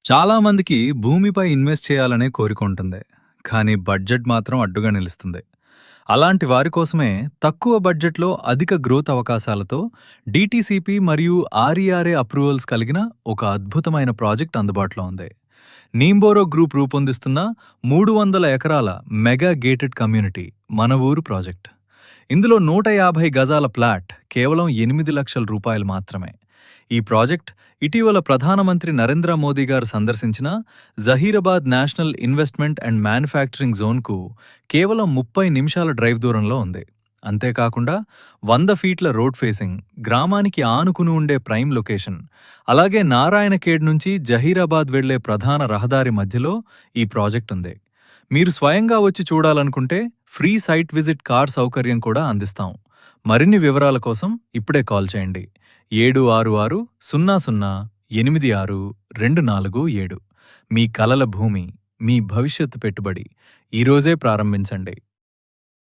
చాలామందికి భూమిపై ఇన్వెస్ట్ చేయాలనే కోరిక ఉంటుంది. కానీ బడ్జెట్ మాత్రం అడ్డుగా నిలుస్తుంది. అలాంటి వారి కోసమే తక్కువ బడ్జెట్‌లో అధిక గ్రోత్ అవకాశాలతో డీటీసీపీ మరియు ఆర్ఈఆర్ఏ అప్రూవల్స్ కలిగిన ఒక అద్భుతమైన ప్రాజెక్ట్ అందుబాటులో ఉంది. నీంబోరో గ్రూప్ రూపొందిస్తున్న 300 ఎకరాల మెగా గేటెడ్ కమ్యూనిటీ మన ఊరు ప్రాజెక్ట్. ఇందులో 150 గజాల ప్లాట్ కేవలం 8 లక్షల రూపాయలు మాత్రమే. ఈ ప్రాజెక్ట్ ఇటీవల ప్రధానమంత్రి నరేంద్ర మోదీ గారు సందర్శించిన Zaheerabad national investment and manufacturing జోన్కు కేవలం 30 నిమిషాల డ్రైవ్ దూరంలో ఉంది. అంతేకాకుండా 100 ఫీట్ల రోడ్ ఫేసింగ్, గ్రామానికి ఆనుకుని ఉండే ప్రైమ్ లొకేషన్, అలాగే నారాయణఖేడ్ నుంచి జహీరాబాద్ వెళ్లే ప్రధాన రహదారి మధ్యలో ఈ ప్రాజెక్ట్ ఉంది. మీరు స్వయంగా వచ్చి చూడాలనుకుంటే ఫ్రీ సైట్ విజిట్ కార్ సౌకర్యం కూడా అందిస్తాం. మరిన్ని వివరాల కోసం ఇప్పుడే కాల్ చేయండి. 766-00-86-247. మీ కలల భూమి, మీ భవిష్యత్తు పెట్టుబడి ఈరోజే ప్రారంభించండి.